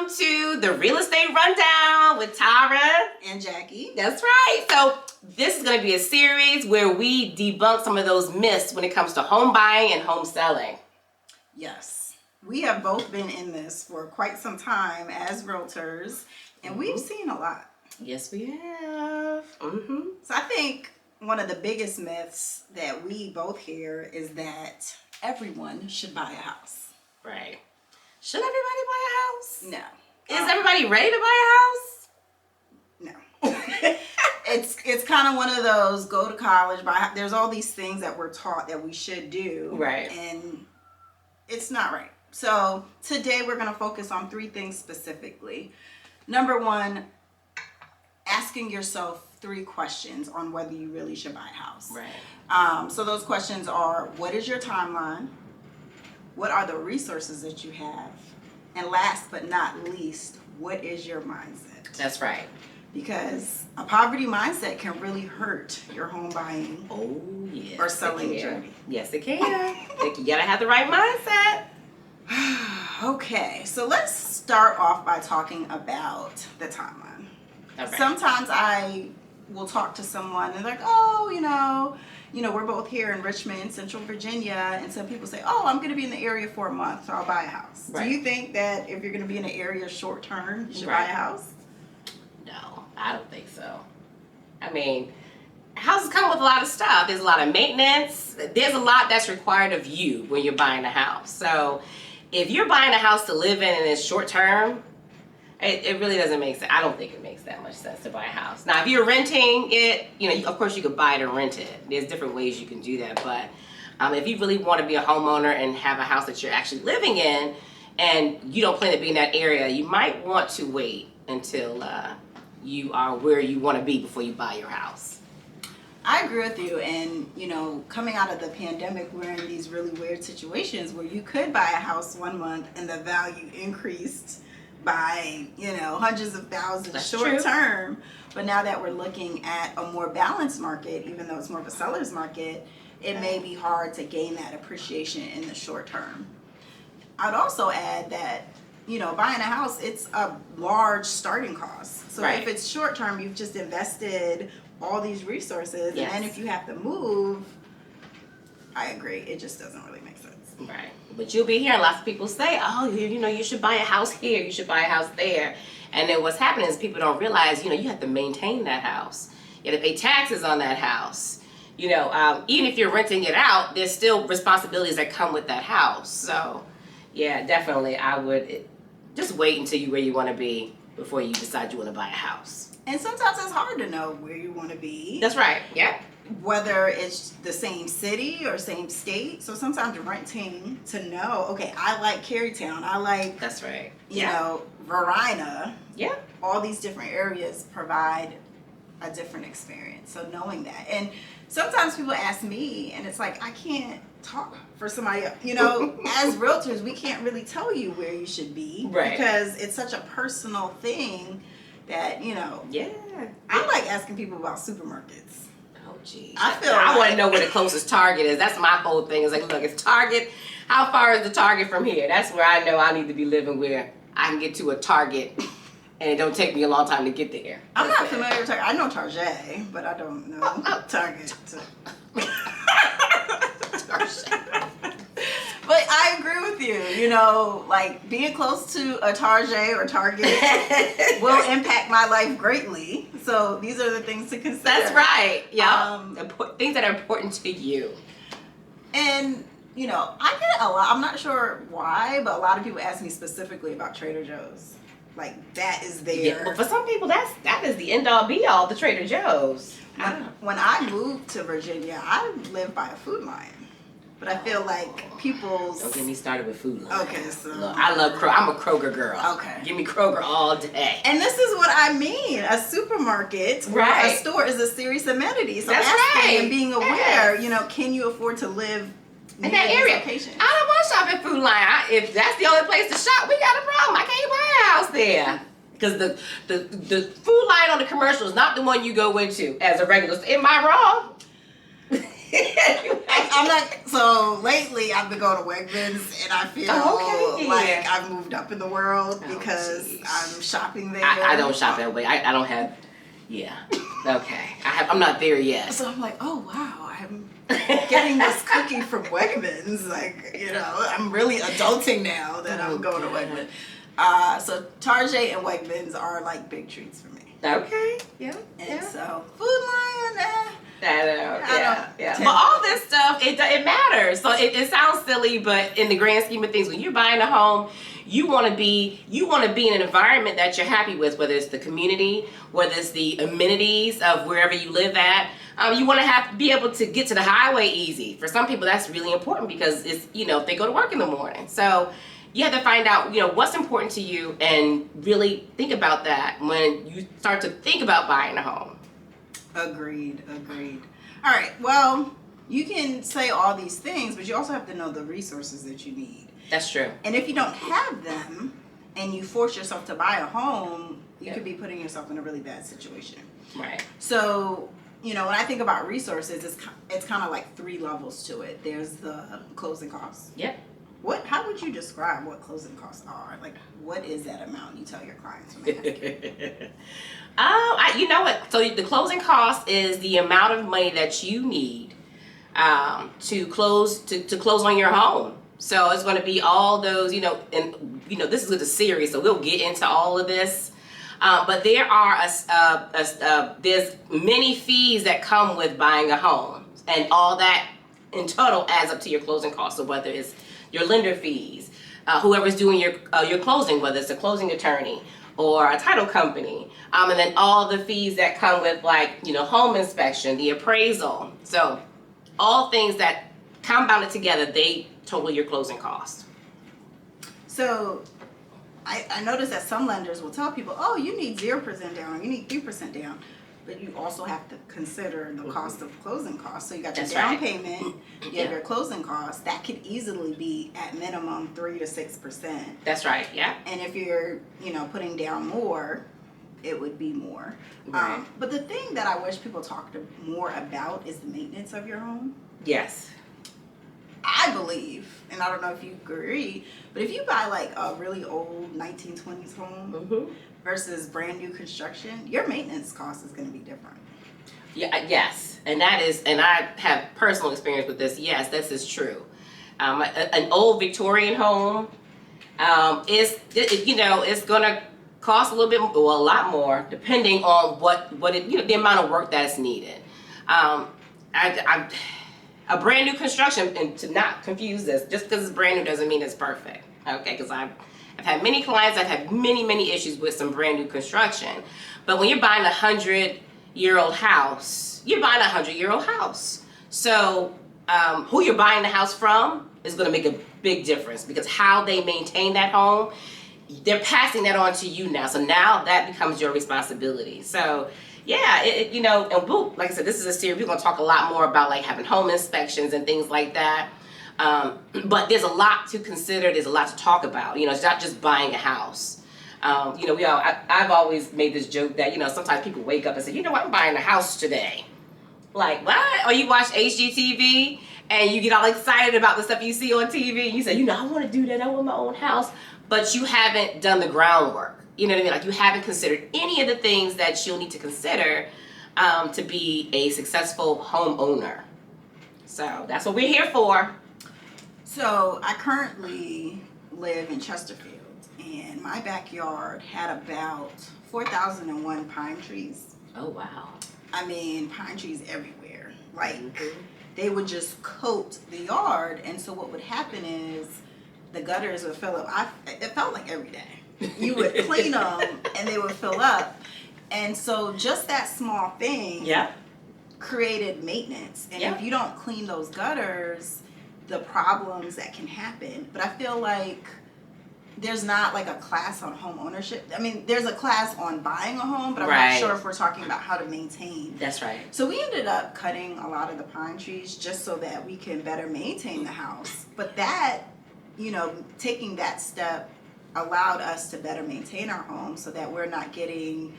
welcome to the Real Estate Rundown with Tara and Jackie. That's right. So this is going to be a series where we debunk some of those myths when it comes to home buying and home selling. Yes, we have both been in this for quite some time as realtors, and we've seen a lot. Yes, we have. So I think one of the biggest myths that we both hear is that everyone should buy a house. Right. Should everybody buy a house? No. Is everybody ready to buy a house? No. It's kind of one of those go to college, there's all these things that we're taught that we should do. Right. And it's not right. So today we're going to focus on 3 things specifically. Number 1, asking yourself 3 questions on whether you really should buy a house. Right. So those questions are, what is your timeline? What are the resources that you have? And last but not least, what is your mindset? That's right. Because a poverty mindset can really hurt your home buying or selling journey. Yes, it can. You gotta have the right mindset. Okay, so let's start off by talking about the timeline. Okay. Sometimes I will talk to someone and they're like, oh, you know, we're both here in Richmond, Central Virginia, and some people say, oh, I'm going to be in the area for a month, so I'll buy a house. Right. Do you think that if you're going to be in an area short term, you should buy a house? No, I don't think so. I mean, houses come with a lot of stuff. There's a lot of maintenance. There's a lot that's required of you when you're buying a house. So if you're buying a house to live in and it's short term, it really doesn't make sense. I don't think it makes that much sense to buy a house. Now, if you're renting it, of course you could buy it and rent it. There's different ways you can do that. But if you really want to be a homeowner and have a house that you're actually living in and you don't plan to be in that area, you might want to wait until you are where you want to be before you buy your house. I agree with you. And, coming out of the pandemic, we're in these really weird situations where you could buy a house 1 month and the value increased by hundreds of thousands. That's short term. But now that we're looking at a more balanced market, even though it's more of a seller's market, it may be hard to gain that appreciation in the short term. I'd also add that buying a house, it's a large starting cost. So if it's short term, you've just invested all these resources, and then if you have to move, I agree, it just doesn't really make sense. Right. But you'll be hearing lots of people say, oh, you should buy a house here, you should buy a house there. And then what's happening is people don't realize, you have to maintain that house. You have to pay taxes on that house. Even if you're renting it out, there's still responsibilities that come with that house. So, yeah, definitely I would just wait until you're where you want to be before you decide you want to buy a house. And sometimes it's hard to know where you want to be. That's right. Yeah. Whether it's the same city or same state. So sometimes renting to know, okay, I like Carytown. I like, that's right. Verina. Yeah. All these different areas provide a different experience. So knowing that. And sometimes people ask me, and it's like, I can't talk for somebody, as realtors, we can't really tell you where you should be. Right. Because it's such a personal thing that, Yeah. I like asking people about supermarkets. Oh, geez. I want to know where the closest Target is. That's my whole thing. It's like, look, it's Target. How far is the Target from here? That's where I know I need to be living, where I can get to a Target and it don't take me a long time to get there. I'm not familiar with Target. I know Target, but I don't know Target. But I agree with you. Like being close to a Target or Target will impact my life greatly. So these are the things to consider. That's right. Yeah. Things that are important to you. And I get a lot. I'm not sure why, but a lot of people ask me specifically about Trader Joe's. Like that is their. Yeah, but for some people, that is the end all be all. The Trader Joe's. When I moved to Virginia, I lived by a Food Lion. But I feel like people's... Don't get me started with Food Lion. Okay, so... Look, I love Kroger. I'm a Kroger girl. Okay. Give me Kroger all day. And this is what I mean. A supermarket or a store is a serious amenity. So that's asking right. and being aware, can you afford to live in that area? Location? I don't want to shop at Food Lion. If that's the only place to shop, we got a problem. I can't buy a house there. Because the Food Lion on the commercial is not the one you go into as a regular store. Am I wrong? I'm not. So lately, I've been going to Wegmans, and I feel like I've moved up in the world because I'm shopping there. I don't shop that way. I don't have. Yeah. Okay. I'm not there yet. So I'm like, oh wow, I'm getting this cookie from Wegmans. Like, I'm really adulting now that I'm going to Wegmans. So Target and Wegmans are like big treats for me. Okay. Yeah. And so Food Lion, yeah. But all this stuff, it matters. So it sounds silly, but in the grand scheme of things, when you're buying a home, you want to be in an environment that you're happy with, whether it's the community, whether it's the amenities of wherever you live at. You want to be able to get to the highway easy. For some people, that's really important because it's, if they go to work in the morning. So you have to find out, what's important to you and really think about that when you start to think about buying a home. Agreed. All right, well, you can say all these things, but you also have to know the resources that you need. That's true. And if you don't have them and you force yourself to buy a home, you could be putting yourself in a really bad situation. Right. So, when I think about resources, it's kind of like 3 levels to it. There's the closing costs. Yep. How would you describe what closing costs are? Like, what is that amount you tell your clients when they ask you? You know what? So the closing cost is the amount of money that you need to close on your home. So it's going to be all those, this is a series, so we'll get into all of this. But there are there's many fees that come with buying a home, and all that in total adds up to your closing costs. So whether it's your lender fees, whoever's doing your closing, whether it's a closing attorney or a title company, and then all the fees that come with, like, home inspection, the appraisal. So all things that compounded together, they total your closing cost. So I noticed that some lenders will tell people, oh, you need 0% down or you need 3% down. But you also have to consider the cost of closing costs. So you got your down payment, you have your closing costs. That could easily be at minimum 3 to 6%. That's right, yeah. And if you're, putting down more, it would be more. Right. But the thing that I wish people talked more about is the maintenance of your home. Yes. I believe, and I don't know if you agree, but if you buy like a really old 1920s home versus brand new construction, your maintenance cost is going to be different. Yeah. Yes, and I have personal experience with this. Yes, this is true. An old Victorian home it's going to cost a little bit, a lot more, depending on what the amount of work that's needed. A brand new construction, and to not confuse this, just because it's brand new doesn't mean it's perfect. Okay, because I've had many clients, I've had many issues with some brand new construction. But when you're buying a 100-year-old house, you're buying a 100-year-old house. So who you're buying the house from is going to make a big difference, because how they maintain that home, they're passing that on to you now. So now that becomes your responsibility. So yeah, and like I said, this is a series. We're going to talk a lot more about like having home inspections and things like that. But there's a lot to consider. There's a lot to talk about. It's not just buying a house. I've always made this joke that, sometimes people wake up and say, I'm buying a house today. Like, what? Or you watch HGTV and you get all excited about the stuff you see on TV. And you say, I want to do that. I want my own house. But you haven't done the groundwork. You know what I mean? Like, you haven't considered any of the things that you'll need to consider to be a successful homeowner. So that's what we're here for. So I currently live in Chesterfield, and my backyard had about 4,001 pine trees. Oh, wow. I mean, pine trees everywhere. Like, they would just coat the yard, and so what would happen is the gutters would fill up. It felt like every day. You would clean them and they would fill up. And so just that small thing created maintenance. And if you don't clean those gutters, the problems that can happen. But I feel like there's not like a class on home ownership. I mean, there's a class on buying a home, but I'm not sure if we're talking about how to maintain. That's right. So we ended up cutting a lot of the pine trees just so that we can better maintain the house. But that, taking that step allowed us to better maintain our home so that we're not getting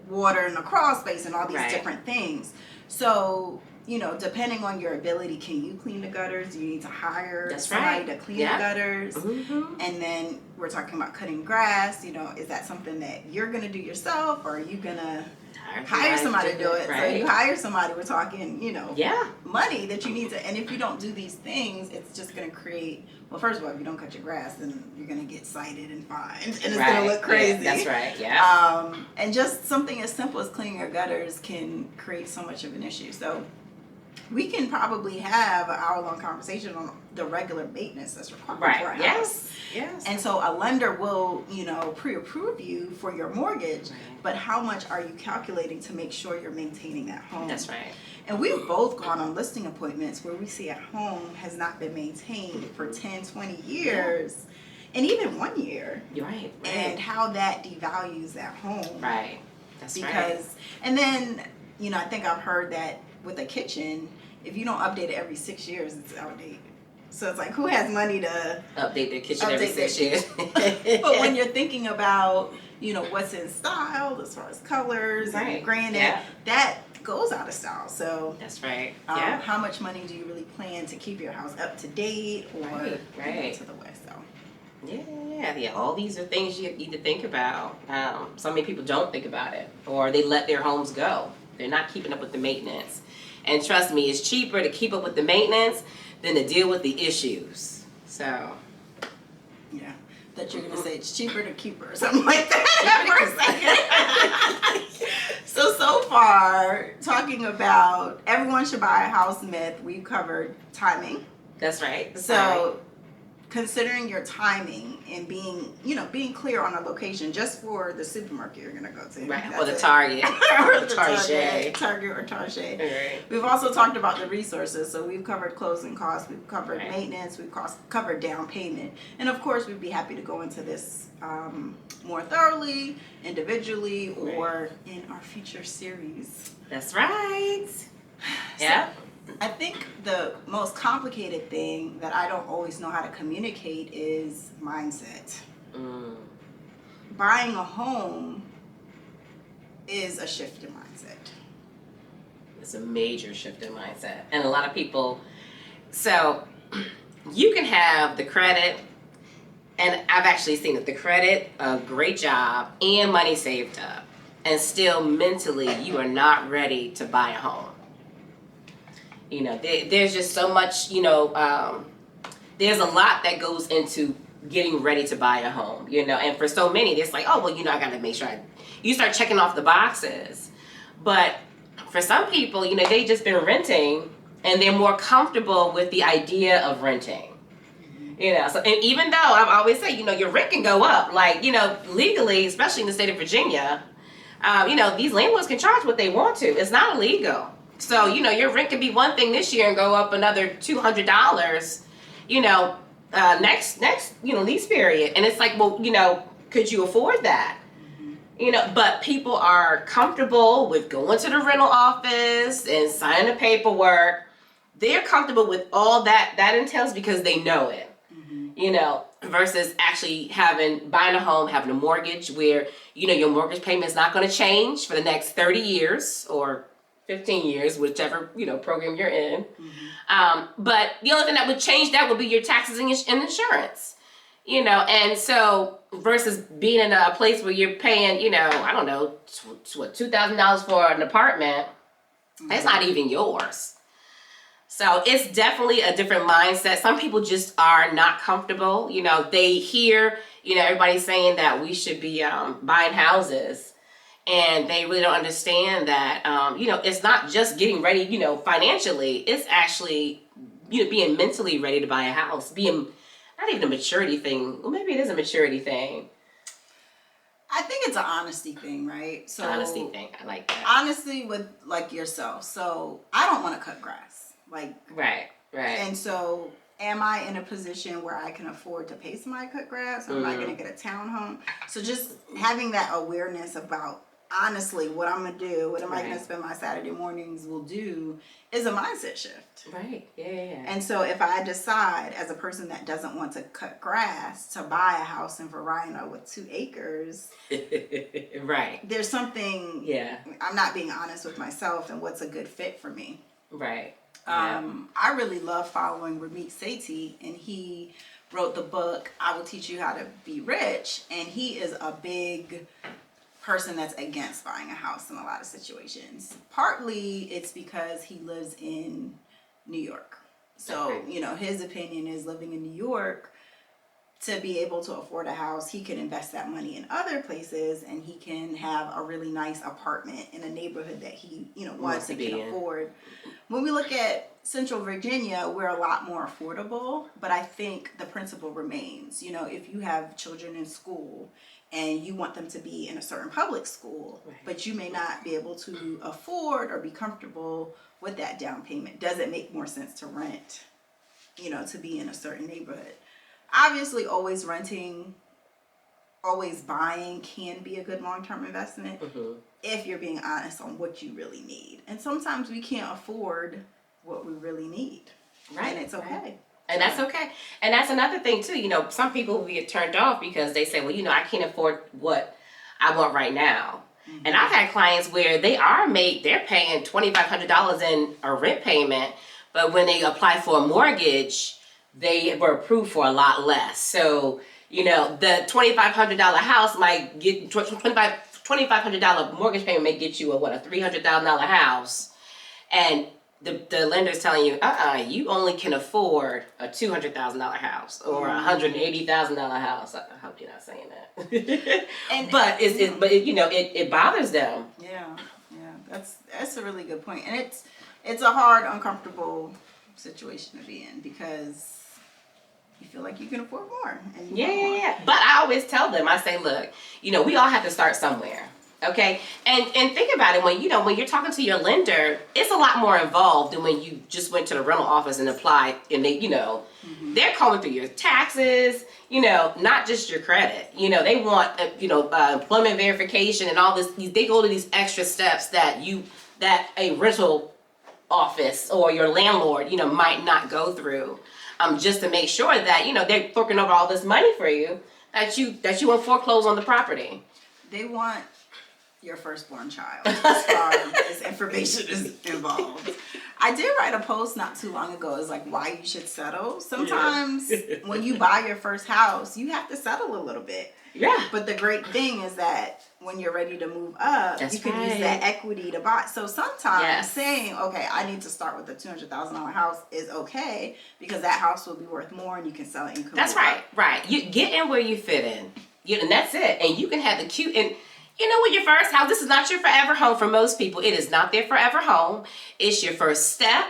water in the crawl space and all these different things. So depending on your ability, can you clean the gutters? Do you need to hire That's somebody right. to clean Yeah. the gutters? Mm-hmm. And then we're talking about cutting grass. Is that something that you're going to do yourself, or are you going to hire somebody to do it? Right. So you hire somebody, we're talking, Yeah. money that you need to, and if you don't do these things, it's just going to create, well, first of all, if you don't cut your grass, then you're going to get cited and fined, and it's going to look crazy. Yeah, that's right, yeah. And just something as simple as cleaning your gutters can create so much of an issue. So we can probably have an hour-long conversation on the regular maintenance that's required for a house. Yes. And so a lender will, pre-approve you for your mortgage, Right. but how much are you calculating to make sure you're maintaining that home? That's right. And we've both gone on listing appointments where we see a home has not been maintained for 10, 20 years, and even 1 year. You're right. And how that devalues that home. Right. That's right. Because, and then, I think I've heard that with a kitchen, if you don't update it every 6 years, it's outdated. So it's like, who has money to update their kitchen every 6 years? But when you're thinking about, what's in style as far as colors and granite, that goes out of style. So that's right. How much money do you really plan to keep your house up to date or to the west? So. Yeah. All these are things you need to think about. So many people don't think about it, or they let their homes go. They're not keeping up with the maintenance. And trust me, it's cheaper to keep up with the maintenance than to deal with the issues. So. Yeah. That you're going to say it's cheaper to keep her or something like that for a second. So far, talking about everyone should buy a house myth, we've covered timing. That's right. So considering your timing and being clear on a location just for the supermarket you're going to go to. Right, or the Target. or the Target or Target. Right. We've also talked about the resources. So we've covered closing costs, we've covered maintenance, we've covered down payment. And of course, we'd be happy to go into this more thoroughly, individually, or in our future series. That's right. Yeah. I think the most complicated thing that I don't always know how to communicate is mindset. Buying a home is a shift in mindset. It's a major shift in mindset. And a lot of people, so you can have the credit, and I've actually seen it, the credit, a great job, and money saved up, and still mentally you are not ready to buy a home. There's just so much, there's a lot that goes into getting ready to buy a home, and for so many, it's like, oh, well, I got to make sure you start checking off the boxes. But for some people, they just been renting and they're more comfortable with the idea of renting. So, and even though I've always said, your rent can go up, like, legally, especially in the state of Virginia, these landlords can charge what they want to. It's not illegal. So, your rent could be one thing this year and go up another $200, next, lease period. And it's like, well, could you afford that? But people are comfortable with going to the rental office and signing the paperwork. They're comfortable with all that entails because they know it, versus actually buying a home, having a mortgage where, your mortgage payment is not going to change for the next 30 years or 15 years, whichever, program you're in. But the only thing that would change that would be your taxes and insurance, and so versus being in a place where you're paying, I don't know, $2,000 for an apartment, it's not even yours. So it's definitely a different mindset. Some people just are not comfortable. They hear, everybody saying that we should be buying houses. And they really don't understand that, it's not just getting ready, financially. It's actually, being mentally ready to buy a house. Being not even a maturity thing. Well, maybe it is a maturity thing. I think it's an honesty thing, right? So honesty thing. I like that. Honesty with, like, yourself. So I don't want to cut grass. Like. Right. And so am I in a position where I can afford to pay somebody to cut grass? Or am I going to get a townhome? So just having that awareness about, honestly, what I'm going to do, what am I going to spend my Saturday mornings will do, is a mindset shift. Right, yeah. And so if I decide, as a person that doesn't want to cut grass, to buy a house in Verina with 2 acres, right, there's something, I'm not being honest with myself and what's a good fit for me. Right. I really love following Ramit Sethi, and he wrote the book I Will Teach You How to Be Rich, and he is a big person that's against buying a house in a lot of situations. Partly it's because he lives in New York. So, Okay. you know, his opinion is living in New York, to be able to afford a house, he can invest that money in other places, and he can have a really nice apartment in a neighborhood that he, you know, wants and can afford. When we look at Central Virginia, we're a lot more affordable, but I think the principle remains. You know, if you have children in school and you want them to be in a certain public school, Right. but you may not be able to afford or be comfortable with that down payment, does it make more sense to rent, you know, to be in a certain neighborhood? Obviously, always renting, always buying can be a good long-term investment if you're being honest on what you really need. And sometimes we can't afford what we really need. Right. And it's okay. Right. And that's okay. And that's another thing too. You know, some people will get turned off because they say, well, you know, I can't afford what I want right now. And I've had clients where they're paying $2,500 in a rent payment, but when they apply for a mortgage, they were approved for a lot less. So, you know, the $2,500 house might get $2,500 mortgage payment may get you a $300,000 house, and the lender's telling you, you only can afford a $200,000 house or a $180,000 house. I hope you're not saying that. But it bothers them. Yeah, that's a really good point, and it's a hard, uncomfortable situation to be in because you feel like you can afford more. And Yeah. But I always tell them, I say, look, you know, we all have to start somewhere. Okay. And think about it, when you're talking to your lender, it's a lot more involved than when you just went to the rental office and applied, and they, you know, they're calling through your taxes, you know, not just your credit. You know, they want, employment verification and all this. They go to these extra steps that a rental office or your landlord, you know, might not go through. Just to make sure that, you know, they're forking over all this money for you, that you won't foreclose on the property. They want your firstborn child as far as information is involved. I did write a post not too long ago. It's like why you should settle. Sometimes when you buy your first house, you have to settle a little bit. Yeah. But the great thing is that when you're ready to move up, you can use that equity to buy. So sometimes saying, okay, I need to start with a $200,000 house is okay because that house will be worth more and you can sell it and That's right. Right. You get in where you fit in. And that's it. And you can have the cute, and you know, with your first house, this is not your forever home for most people. It is not their forever home. It's your first step.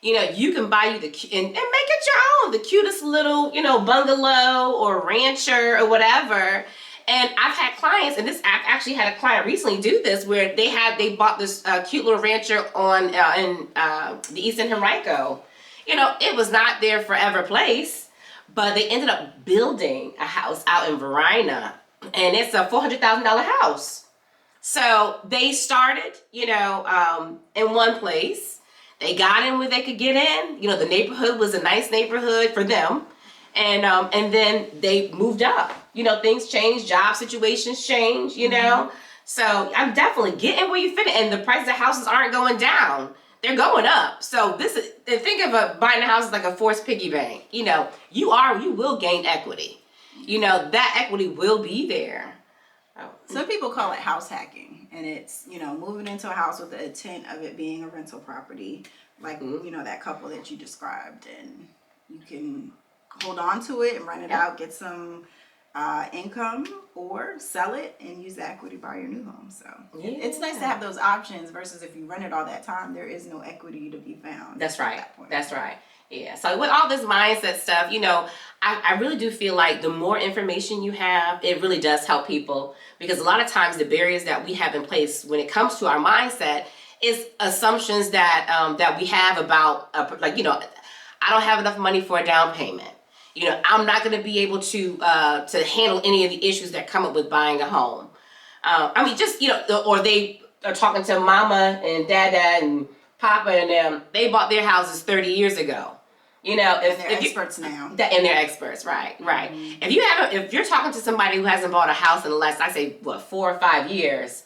You know, you can buy you and make it your own, the cutest little, you know, bungalow or rancher or whatever. And I've had clients, and I've actually had a client recently do this, where they bought this cute little rancher in the East End Henrico. You know, it was not their forever place, but they ended up building a house out in Verina, and it's a $400,000 house. So they started, you know, in one place. They got in where they could get in. You know, the neighborhood was a nice neighborhood for them. And then they moved up. You know, things change, job situations change, you know. So I'm definitely getting where you fit in. And the prices of houses aren't going down. They're going up. So think of buying a house as like a forced piggy bank. You know, you will gain equity. You know, that equity will be there. Some people call it house hacking, and it's, you know, moving into a house with the intent of it being a rental property, like, you know, that couple that you described, and you can hold on to it and rent it out, get some income, or sell it and use the equity to buy your new home. So it's nice to have those options versus if you rent it all that time, there is no equity to be found. That's right. That's right. Yeah. So with all this mindset stuff, you know, I really do feel like the more information you have, it really does help people, because a lot of times the barriers that we have in place when it comes to our mindset is assumptions that we have about, like, you know, I don't have enough money for a down payment. You know, I'm not going to be able to handle any of the issues that come up with buying a home. I mean, just, you know, or they are talking to mama and dada and papa and them. They bought their houses 30 years ago. You know, they're experts now. And they're experts, right? If you're talking to somebody who hasn't bought a house in the last, I say, 4 or 5 years,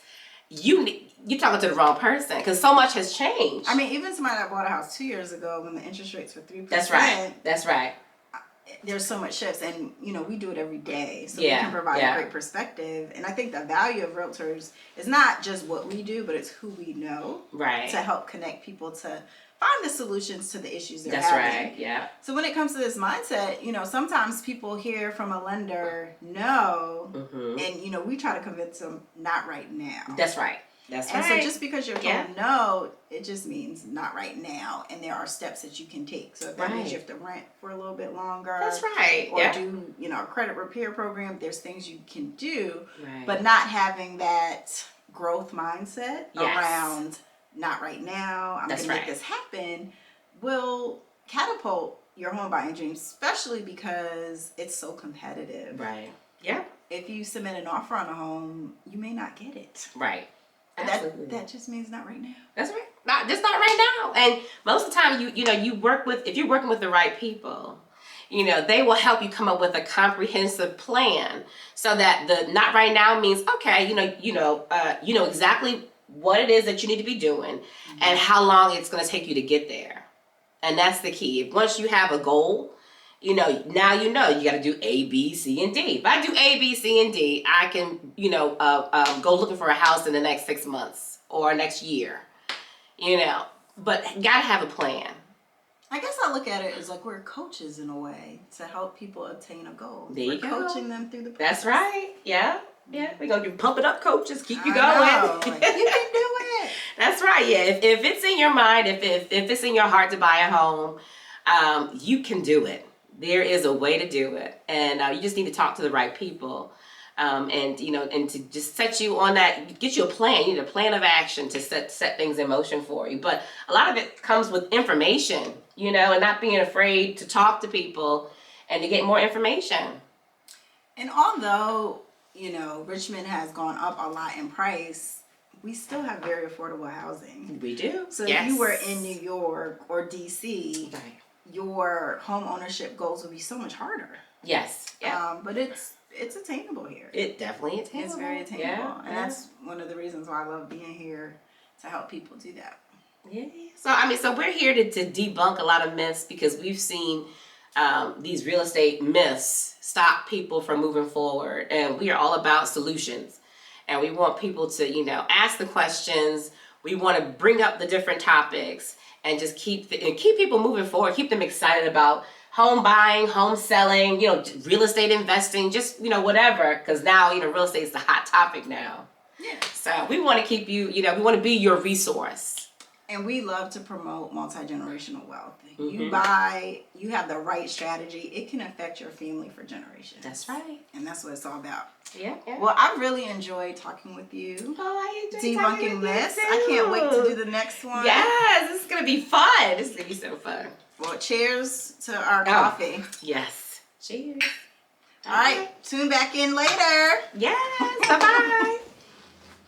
you you're talking to the wrong person because so much has changed. I mean, even somebody that bought a house 2 years ago when the interest rates were 3%. That's right. That's right. There's so much shifts, and we do it every day, so Yeah, we can provide yeah. a great perspective. And I think the value of realtors is not just what we do, but it's who we know Right. to help connect people to find the solutions to the issues they're That's having. right. Yeah. So when it comes to this mindset, sometimes people hear from a lender, no, Mm-hmm. and we try to convince them, not right now. That's right. That's And right. so just because you're told no, it just means not right now. And there are steps that you can take. So if that means you have to rent for a little bit longer. That's right. Or yeah. do, a credit repair program, there's things you can do. Right. But not having that growth mindset Yes. around not right now, I'm going to make this happen, will catapult your home buying dreams, especially because it's so competitive. Right. Yeah. If you submit an offer on a home, you may not get it. Right. Absolutely. That just means not right now. That's right. Not right now. And most of the time, if you're working with the right people, they will help you come up with a comprehensive plan so that the not right now means okay, you know exactly what it is that you need to be doing and how long it's going to take you to get there. And that's the key. Once you have a goal, now you got to do A, B, C, and D. If I do A, B, C, and D, I can, go looking for a house in the next 6 months or next year, But got to have a plan. I guess I look at it as like we're coaches in a way to help people obtain a goal. There you we're go. coaching them through the process. That's right. Yeah. Yeah. We're going to pump it up, coaches. Keep you going. I know. Like, you can do it. That's right. Yeah. If it's in your mind, if it's in your heart to buy a home, you can do it. There is a way to do it, and you just need to talk to the right people, and to just set you on that, get you a plan. You need a plan of action to set things in motion for you. But a lot of it comes with information, and not being afraid to talk to people and to get more information. And although Richmond has gone up a lot in price, we still have very affordable housing. We do. So yes. if you were in New York or DC. Right. Your home ownership goals would be so much harder. Yes. Yeah. But it's attainable here. It definitely is attainable. It's very attainable. Yeah. And that's one of the reasons why I love being here, to help people do that. Yeah. So we're here to debunk a lot of myths because we've seen these real estate myths stop people from moving forward, and we are all about solutions. And we want people to, ask the questions. We want to bring up the different topics and just keep people moving forward, keep them excited about home buying, home selling, real estate investing, just, whatever, because now, real estate is the hot topic now. Yeah. So we want to keep you, we want to be your resource. And we love to promote multi-generational wealth. Mm-hmm. You have the right strategy, it can affect your family for generations. That's right. And that's what it's all about. Yeah. Well, I really enjoyed talking with you. Oh, I enjoyed talking Debunking with you myths. too. I can't wait to do the next one. Yes, this is going to be fun. This is going to be so fun. Well, cheers to our coffee. Yes. Cheers. All right. Tune back in later. Yes. Bye-bye.